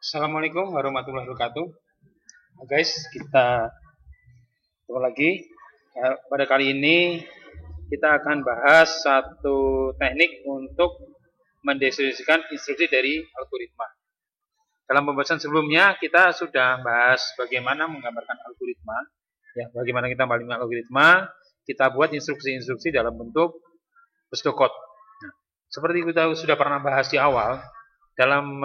Assalamualaikum warahmatullahi wabarakatuh. Nah, guys, kita ketemu lagi. Pada kali ini kita akan bahas satu teknik untuk mendeskripsikan instruksi dari algoritma. Dalam pembahasan sebelumnya kita sudah bahas bagaimana menggambarkan algoritma, ya, bagaimana kita membuat algoritma, kita buat instruksi-instruksi dalam bentuk pseudocode. Nah, seperti kita sudah pernah bahas di awal, dalam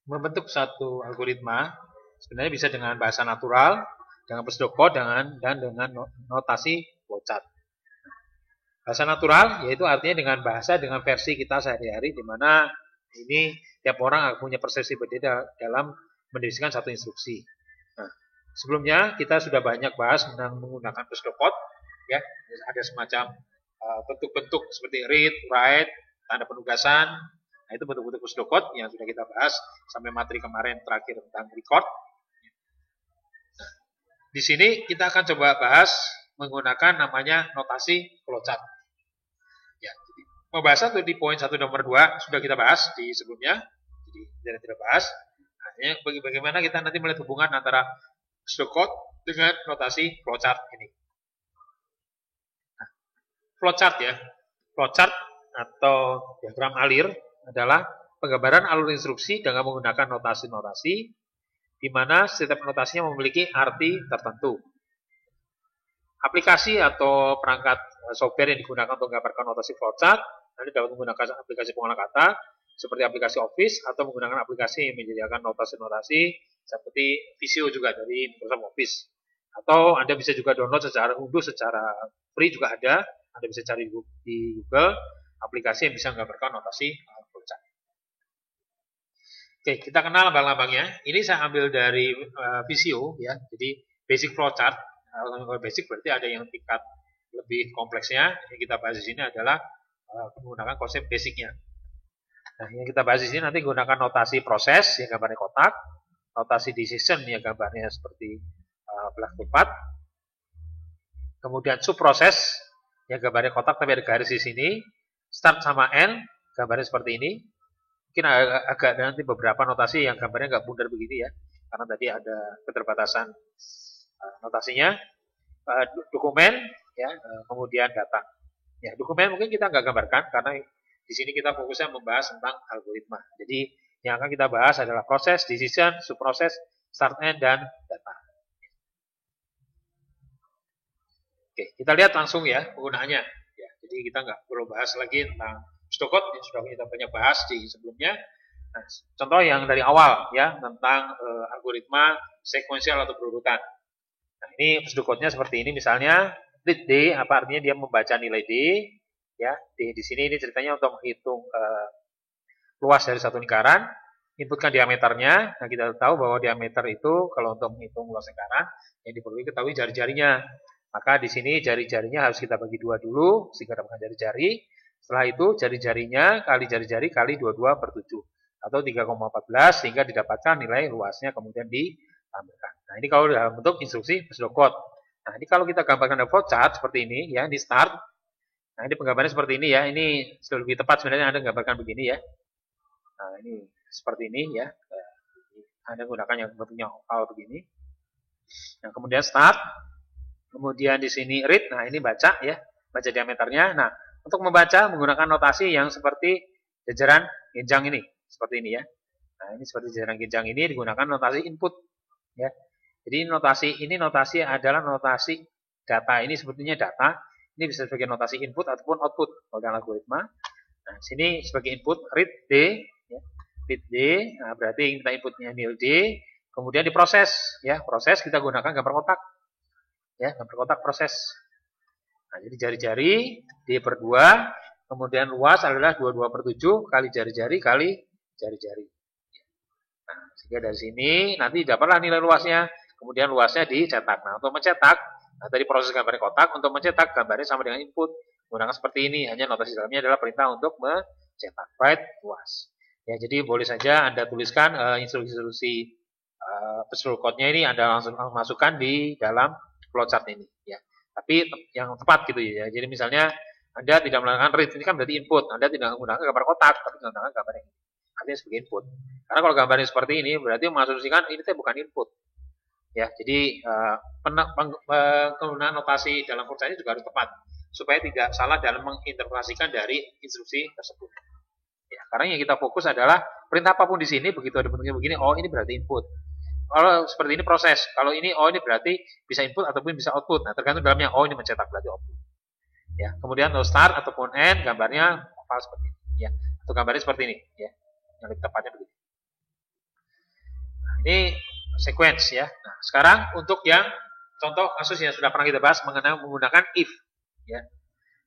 membentuk satu algoritma sebenarnya bisa dengan bahasa natural, dengan pseudocode, dan dengan notasi flowchart. Bahasa natural yaitu artinya dengan versi kita sehari-hari, di mana ini tiap orang punya persepsi berbeda dalam mendeskripsikan satu instruksi. Nah, sebelumnya kita sudah banyak bahas tentang menggunakan pseudocode, ya, ada semacam bentuk-bentuk seperti read, write, tanda penugasan. Nah, itu bentuk-bentuk pseudocode yang sudah kita bahas sampai materi kemarin terakhir tentang record. Nah, di sini kita akan coba bahas menggunakan namanya notasi flowchart. Ya, jadi pembahasan di poin 1 nomor 2 sudah kita bahas di sebelumnya, jadi tidak bahas. Nah, bagaimana kita nanti melihat hubungan antara pseudocode dengan notasi flowchart ini. Nah, flowchart ya, flowchart atau diagram alir adalah penggambaran alur instruksi dengan menggunakan notasi-notasi di mana setiap notasinya memiliki arti tertentu. Aplikasi atau perangkat software yang digunakan untuk menggambarkan notasi flowchart nanti dapat menggunakan aplikasi pengolah kata seperti aplikasi Office atau menggunakan aplikasi yang menyediakan notasi-notasi seperti Visio juga dari Microsoft Office. Atau Anda bisa juga download unduh secara free juga ada. Anda bisa cari di Google aplikasi yang bisa menggambarkan notasi flowchart. Oke, kita kenal lambang-lambangnya. Ini saya ambil dari Visio ya. Jadi basic flowchart. Basic berarti ada yang tingkat lebih kompleksnya. Yang kita bahas di sini adalah menggunakan konsep basicnya. Nah, yang kita bahas di sini nanti gunakan notasi proses yang gambarnya kotak, notasi decision yang gambarnya seperti belah ketupat, kemudian subproses yang gambarnya kotak tapi ada garis di sini, start sama end gambarnya seperti ini. Mungkin agak nanti beberapa notasi yang gambarnya nggak bundar begini ya, karena tadi ada keterbatasan notasinya. Dokumen ya, kemudian data. Ya, dokumen mungkin kita nggak gambarkan karena di sini kita fokusnya membahas tentang algoritma. Jadi yang akan kita bahas adalah proses, decision, subproses, start end, dan data. Oke, kita lihat langsung ya penggunaannya. Ya, jadi kita nggak perlu bahas lagi tentang pseudocode yang sudah kita banyak bahas di sebelumnya. Nah, contoh yang dari awal ya tentang algoritma sekuensial atau berurutan. Nah, ini pseudocode-nya seperti ini misalnya read D, apa artinya dia membaca nilai D ya. Di sini ini ceritanya untuk menghitung luas dari satu lingkaran, inputkan diameternya. Nah, kita tahu bahwa diameter itu kalau untuk menghitung luas lingkaran yang diperlukan ketahui jari-jarinya. Maka di sini jari-jarinya harus kita bagi dua dulu sehingga dapatkan jari-jari. Setelah itu jari-jarinya kali jari-jari kali 22/7 atau 3,14 sehingga didapatkan nilai luasnya kemudian ditampilkan. Nah, ini kalau dalam bentuk instruksi pseudocode. Nah, ini kalau kita gambarkan ada flowchart seperti ini ya, di start. Nah, ini penggambarannya seperti ini ya. Ini sudah lebih tepat sebenarnya Anda gambarkan begini ya. Nah, ini seperti ini ya. Anda gunakan yang bentuknya oval begini. Nah, kemudian start. Kemudian di sini read. Nah, ini baca ya. Baca diameternya. Nah, untuk membaca menggunakan notasi yang seperti jajaran genjang ini. Seperti ini ya. Nah, ini seperti jajaran genjang ini digunakan notasi input ya. Jadi notasi adalah notasi data. Ini sebetulnya data. Ini bisa sebagai notasi input ataupun output kalau dalam algoritma. Nah, sini sebagai input read D, ya. Read D. Nah, berarti kita inputnya nil D. Kemudian diproses, ya. Proses kita gunakan gambar kotak, ya. Gambar kotak proses. Nah, jadi jari-jari D/2. Kemudian luas adalah 22/7 kali jari-jari kali jari-jari. Nah, sehingga dari sini nanti dapatlah nilai luasnya. Kemudian luasnya dicetak. Nah, untuk mencetak, nah tadi proses gambarnya kotak, untuk mencetak gambarnya sama dengan input. Menggunakan seperti ini, hanya notasi dalamnya adalah perintah untuk mencetak. Write luas. Ya, jadi boleh saja Anda tuliskan instruksi-instruksi pseudocode-nya ini Anda langsung masukkan di dalam flowchart ini. Ya. Tapi yang tepat gitu ya. Jadi misalnya Anda tidak melakukan read, ini kan berarti input. Anda tidak menggunakan gambar kotak, tapi menggunakan gambar ini. artinya sebagai input. Karena kalau gambarnya seperti ini, berarti mengasumsikan ini bukan input. Ya, jadi penggunaan notasi dalam perusahaan ini juga harus tepat supaya tidak salah dalam menginterpretasikan dari instruksi tersebut. Ya, karena yang kita fokus adalah perintah apapun di sini begitu ada bentuknya begini, oh ini berarti input. Kalau seperti ini proses, kalau ini oh ini berarti bisa input ataupun bisa output. Nah, tergantung dalamnya, oh ini mencetak berarti output. Ya, kemudian no start ataupun end gambarnya oval seperti ini, ya. Atau gambarnya seperti ini, ya. Yang lebih tepatnya begini. Nah, ini sequence ya. Nah, sekarang untuk yang contoh kasus yang sudah pernah kita bahas mengenai menggunakan if ya.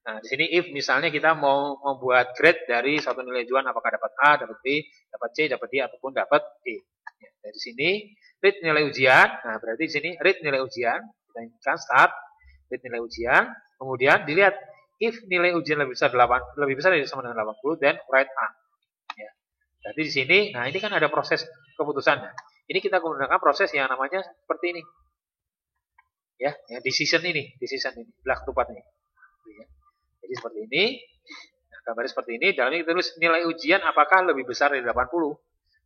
Nah, di sini if misalnya kita mau membuat grade dari satu nilai ujian apakah dapat A, dapat B, dapat C, dapat D ataupun dapat E. Ya, dari sini read nilai ujian. Nah, berarti di sini read nilai ujian, kita inginkan start read nilai ujian, kemudian dilihat if nilai ujian lebih besar dari sama dengan 80 dan write A. Ya. Jadi di sini, nah ini kan ada proses keputusannya. Ini kita menggunakan proses yang namanya seperti ini. Ya, yang decision ini, belah ketupat ini. Ya. Jadi seperti ini. Nah, gambarnya seperti ini, dalamnya kita tulis nilai ujian apakah lebih besar dari 80.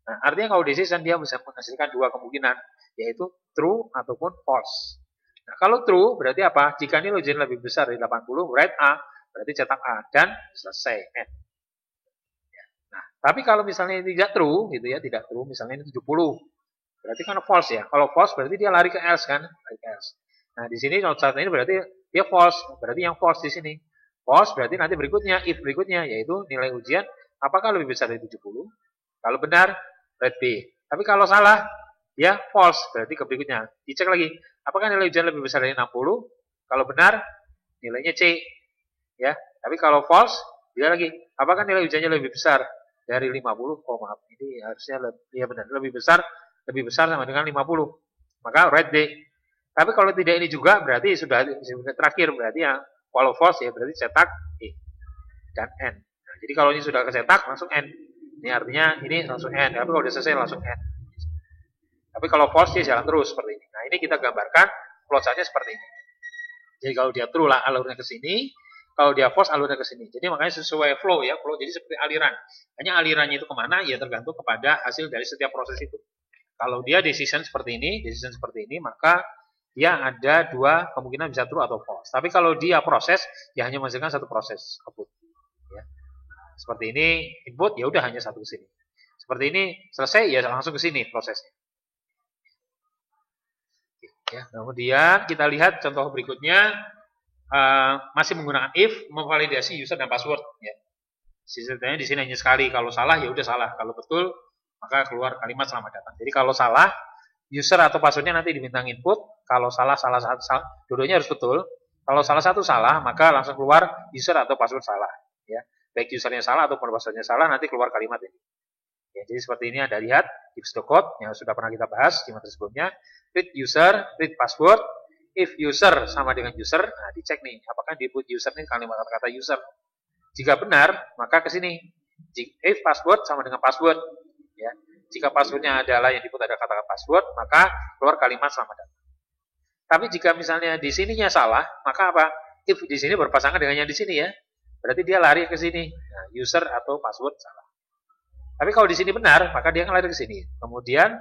Nah, artinya kalau decision dia bisa menghasilkan dua kemungkinan, yaitu true ataupun false. Nah, kalau true berarti apa? Jika nilai ujian lebih besar dari 80, write A, berarti cetak A dan selesai. Nah, tapi kalau misalnya tidak true gitu ya, tidak true, misalnya ini 70. Berarti kan false ya. Kalau false berarti dia lari ke else kan? Lari ke else. Nah, di sini saat ini berarti dia false. Berarti yang false di sini. False berarti nanti berikutnya, if berikutnya, yaitu nilai ujian apakah lebih besar dari 70? Kalau benar, write B. Tapi kalau salah, ya false. Berarti ke berikutnya. Dicek lagi. Apakah nilai ujian lebih besar dari 60? Kalau benar, nilainya C. Ya. Tapi kalau false, dia lagi. Apakah nilai ujiannya lebih besar dari 50? Oh maaf, ini harusnya ya benar, lebih besar sama dengan 50. Maka write D. Tapi kalau tidak ini juga berarti sudah terakhir, berarti yang kalau false ya berarti cetak E dan N. Nah, jadi kalau ini sudah kecetak langsung N. Ini artinya ini langsung N. Tapi kalau sudah selesai langsung N. Tapi kalau false dia jalan terus seperti ini. Nah, ini kita gambarkan flowchartnya seperti ini. Jadi kalau dia true lah alurnya ke sini, kalau dia false alurnya ke sini. Jadi makanya sesuai flow ya, flow jadi seperti aliran. Hanya alirannya itu kemana ya tergantung kepada hasil dari setiap proses itu. Kalau dia decision seperti ini, maka dia ada dua kemungkinan bisa true atau false. Tapi kalau dia proses, dia hanya menghasilkan satu proses output. Ya. Seperti ini input, ya udah hanya satu ke sini. Seperti ini selesai, ya langsung ke sini prosesnya. Ya, kemudian kita lihat contoh berikutnya, masih menggunakan if memvalidasi user dan password. Ya. Sistemnya di sini hanya sekali. Kalau salah ya udah salah. Kalau betul maka keluar kalimat selamat datang. Jadi kalau salah, user atau passwordnya nanti diminta input. Kalau salah, dua-duanya harus betul. Kalau salah satu salah, maka langsung keluar user atau password salah. Ya, baik usernya salah atau passwordnya salah, nanti keluar kalimat ini. Ya, jadi seperti ini Anda lihat di pseudocode yang sudah pernah kita bahas di materi sebelumnya. Read user, read password. If user sama dengan user, nah dicek nih, apakah di input user ini kalimat kata user. Jika benar, maka ke sini. If password sama dengan password. Ya. Jika passwordnya adalah yang diinput ada kata-kata password, maka keluar kalimat selamat datang. Tapi jika misalnya di sininya salah, maka apa? If di sini berpasangan dengan yang di sini ya, berarti dia lari ke sini. Nah, user atau password salah. Tapi kalau di sini benar, maka dia akan lari ke sini. Kemudian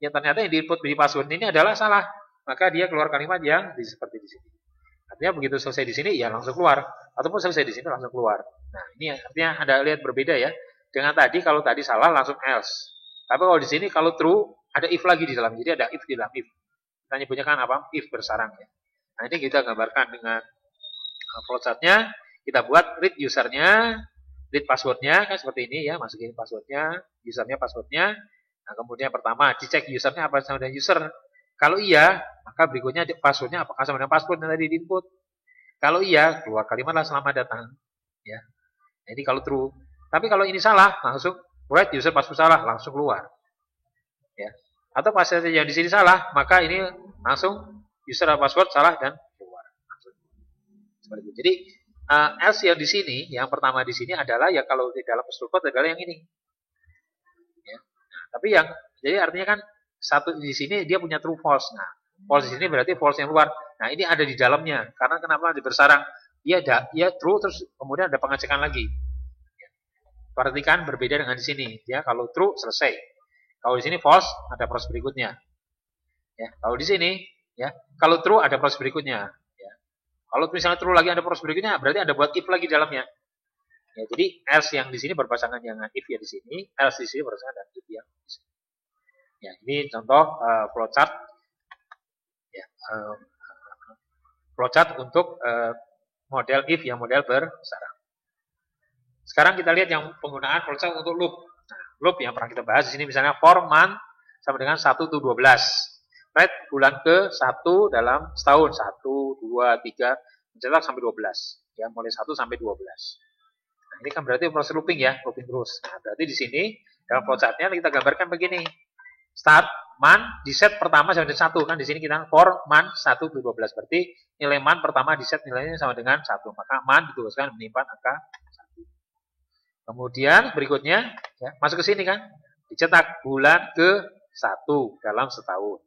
yang ternyata yang diinput di password ini adalah salah, maka dia keluar kalimat yang seperti di sini. Artinya begitu selesai di sini, ya langsung keluar. Ataupun selesai di sini langsung keluar. Nah, ini artinya Anda lihat berbeda ya. Dengan tadi, kalau tadi salah langsung else. Tapi kalau di sini kalau true, ada if lagi di dalam. Jadi ada if di dalam if. Kita nyebutnya kan apa? If bersarang ya. Nah, ini kita gambarkan dengan flowchartnya. Kita buat read usernya, read passwordnya, kan seperti ini ya. Masukin passwordnya, usernya, passwordnya. Nah, kemudian pertama, dicek usernya apa sama dengan user. Kalau iya, maka berikutnya passwordnya apakah sama dengan password yang tadi diinput. Kalau iya, keluar kalimatlah selamat datang. Ya. Jadi kalau true. Tapi kalau ini salah, langsung write user password salah, langsung keluar. Ya. Atau password yang di sini salah, maka ini langsung user password salah dan keluar. Langsung. Seperti itu. Jadi else yang di sini, yang pertama di sini adalah ya kalau di dalam pseudocode adalah yang ini. Ya. Nah, tapi yang jadi artinya kan satu di sini dia punya true false. Nah, false di sini berarti false yang luar. Nah, ini ada di dalamnya. Karena kenapa di bersarang? Dia true terus kemudian ada pengecekan lagi. perhatikan berbeda dengan di sini. Ya, kalau true selesai. Kalau di sini false ada proses berikutnya. Ya, kalau di sini ya, kalau true ada proses berikutnya. Ya. Kalau misalnya true lagi ada proses berikutnya, berarti ada buat if lagi di dalamnya. Ya, jadi else yang di sini berpasangan dengan if ya di sini, else di sini berpasangan dengan if yang di sini. Ya, ini contoh flowchart. Ya, flowchart untuk model if yang model bersarang. Sekarang kita lihat yang penggunaan flowchart untuk loop. Nah, loop yang pernah kita bahas di sini misalnya for month sama dengan 1 to 12. Right, bulan ke 1 dalam setahun. 1, 2, 3, mencetak sampai 12. Ya, mulai 1 sampai 12. Nah, ini kan berarti proses looping ya, looping terus. Nah, berarti di sini dalam flowchartnya kita gambarkan begini. Start month di set pertama sama dengan 1 kan di sini kita for month 1 to 12 berarti nilai month pertama di set nilainya sama dengan 1. Maka month dituliskan menyimpan angka 1. Kemudian berikutnya ya, masuk ke sini kan dicetak bulan ke 1 dalam setahun.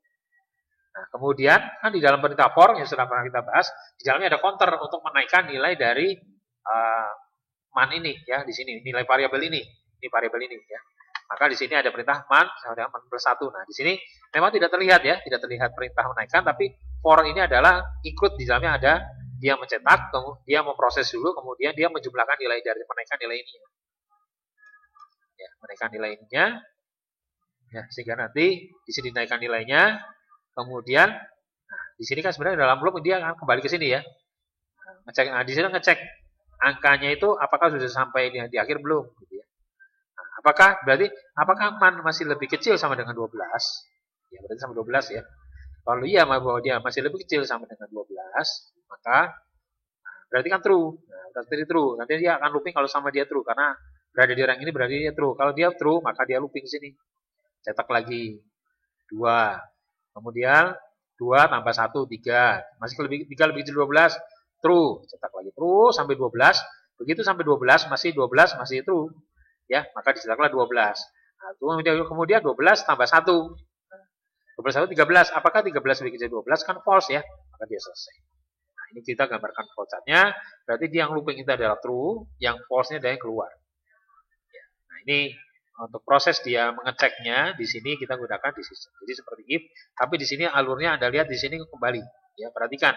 Nah, kemudian kan di dalam perintah for yang sudah pernah kita bahas, di dalamnya ada counter untuk menaikkan nilai dari man ini ya, di sini nilai variabel ini variabel ini ya. Maka di sini ada perintah man sama dengan man plus 1. Nah, di sini memang tidak terlihat ya, tidak terlihat perintah menaikkan, tapi for ini adalah include di dalamnya ada dia mencetak, dia memproses dulu, kemudian dia menjumlahkan nilai dari menaikkan nilai ini. Ya, menaikkan nilai ininya. Ya, sehingga nanti di sini dinaikkan nilainya. Kemudian, nah, di sini kan sebenarnya dalam loop dia akan kembali ke sini ya. Ngecek, nah, di sini ngecek angkanya itu apakah sudah sampai di akhir belum, gitu ya. Nah, apakah man masih lebih kecil sama dengan 12? Ya berarti sama 12 ya. Kalau iya bahwa dia masih lebih kecil sama dengan 12, maka berarti kan true. Nah, berarti true. Nanti dia akan looping kalau sama dia true karena berada di rank ini berarti dia true. Kalau dia true, maka dia looping ke sini. Cetak lagi 2. Kemudian 2 tambah 1, 3. Masih lebih 3 lebih kecil 12. True. Cetak lagi true sampai 12. Begitu sampai 12 masih true. Ya, maka dicetaklah 12. Nah, kemudian 12 tambah 1. 12 1 13. Apakah 13 lebih kecil 12? Kan false ya. Maka dia selesai. Nah, ini kita gambarkan flowchartnya. Berarti dia yang looping itu adalah true, yang false-nya adalah yang keluar. Ya. Nah, ini untuk proses dia mengeceknya di sini kita gunakan di sistem. Jadi seperti if, tapi di sini alurnya Anda lihat di sini kembali. Ya, perhatikan.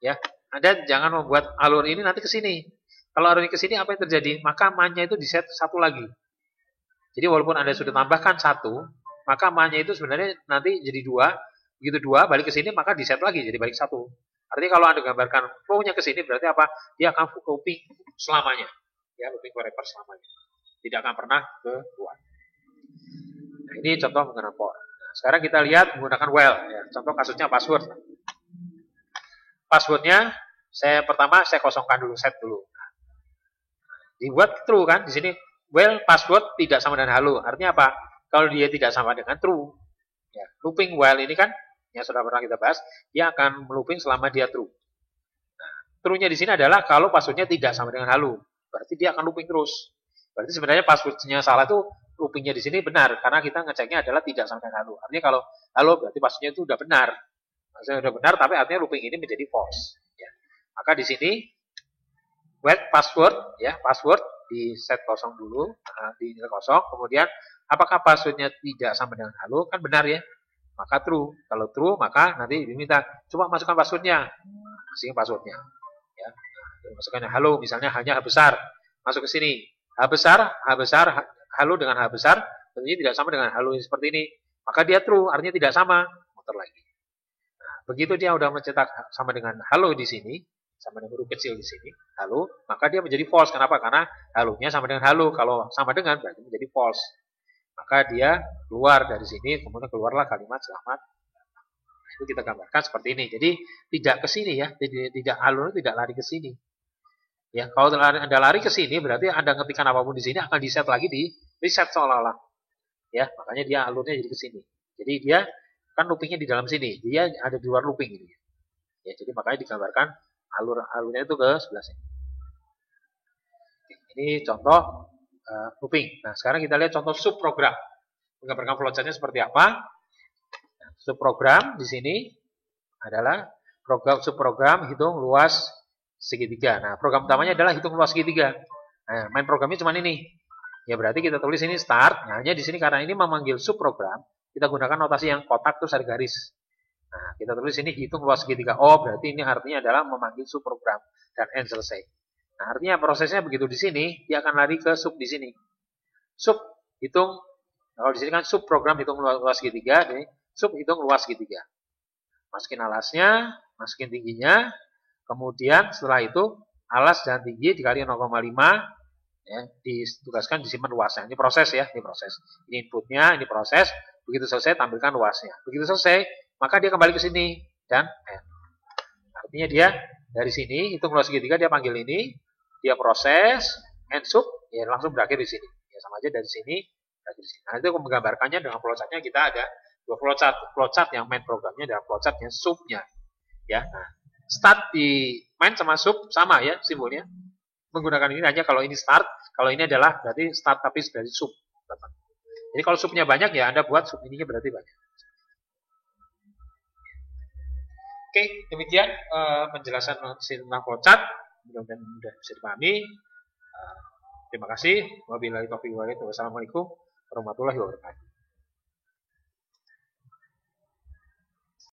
Ya, Anda jangan membuat alur ini nanti ke sini. Kalau alur ini ke sini apa yang terjadi? Maka man-nya itu di set 1 lagi. Jadi walaupun Anda sudah tambahkan 1, maka man-nya itu sebenarnya nanti jadi 2. Begitu 2 balik ke sini maka di set lagi jadi balik 1. Artinya kalau Anda gambarkan flow-nya ke sini berarti apa? Dia akan looping selamanya. Ya, looping forever selamanya. Tidak akan pernah keluar. Nah, ini contoh menggunakan for. Nah, sekarang kita lihat menggunakan while. Ya. Contoh kasusnya password. Passwordnya pertama saya kosongkan dulu, set dulu. Nah, dibuat true kan di sini. While password tidak sama dengan hello. Artinya apa? Kalau dia tidak sama dengan true, ya, looping while ini kan yang sudah pernah kita bahas, dia akan looping selama dia true. Nah, true-nya di sini adalah kalau passwordnya tidak sama dengan hello, berarti dia akan looping terus. Berarti sebenarnya passwordnya salah itu loopingnya di sini benar karena kita ngeceknya adalah tidak sama dengan halo. Artinya kalau halo berarti passwordnya itu sudah benar. Maksudnya sudah benar tapi artinya looping ini menjadi false. Ya. Maka di sini wait password ya password di set kosong dulu, di nilai kosong. Kemudian apakah passwordnya tidak sama dengan halo kan benar ya. Maka true. Kalau true maka nanti diminta coba masukkan passwordnya. Masukin passwordnya. Ya. Masukkan halo misalnya hanya H besar. Masuk ke sini. H besar, halo dengan H besar, tentunya tidak sama dengan halo seperti ini. Maka dia true, artinya tidak sama. Muter lagi. Nah, begitu dia sudah mencetak sama dengan halo di sini, sama dengan huruf kecil di sini, halo, maka dia menjadi false. Kenapa? Karena halonya sama dengan halo. Kalau sama dengan berarti menjadi false. Maka dia keluar dari sini, kemudian keluarlah kalimat selamat. Nah, itu kita gambarkan seperti ini. Jadi tidak ke sini ya, tidak halo tidak lari ke sini. Ya, kalau Anda lari ke sini berarti Anda ngetikkan apapun di sini akan di-set lagi di reset seolah-olah. Ya, makanya dia alurnya jadi ke sini. Jadi dia kan loopingnya di dalam sini. Dia ada di luar looping ini. Ya, jadi makanya digambarkan alurnya itu ke sebelah sini. Ini contoh looping. Nah, sekarang kita lihat contoh subprogram. Menggambarkan flowchartnya seperti apa? Nah, subprogram di sini adalah subprogram hitung luas segitiga. Nah, program utamanya adalah hitung luas segitiga. Nah, main programnya cuma ini. ya berarti kita tulis ini start. Nah, hanya di sini karena ini memanggil subprogram, kita gunakan notasi yang kotak terus ada garis. Nah, kita tulis ini hitung luas segitiga. Oh, berarti ini artinya adalah memanggil subprogram dan end selesai. Nah, artinya prosesnya begitu di sini, dia akan lari ke sub di sini. Sub hitung, kalau di sini kan subprogram hitung luas segitiga, nih, sub hitung luas segitiga. Masukin alasnya, masukin tingginya, kemudian setelah itu alas dan tinggi dikali 0,5, ya, ditugaskan disimpan luasnya. Ini proses ya, ini proses. Ini inputnya, ini proses. Begitu selesai, tampilkan luasnya. Begitu selesai, maka dia kembali ke sini dan end. Artinya dia dari sini hitung luas segitiga, dia panggil ini, dia proses, end sub, ya langsung berakhir di sini. Ya sama aja dari sini berakhir di sini. Nah, itu menggambarkannya dengan flowchartnya kita ada dua flowchart yang main programnya dan flowchart yang subnya. Ya, nah, start di main sama sub sama ya simbolnya. Menggunakan ini hanya kalau ini start, kalau ini adalah berarti start tapi dari sub. Jadi kalau subnya banyak ya Anda buat sub ininya berarti banyak. Oke, demikian penjelasan tentang flowchart. Mudah-mudahan mudah bisa dipahami. Terima kasih. Wabillahi taufiq wal hidayah. Wassalamualaikum warahmatullahi wabarakatuh.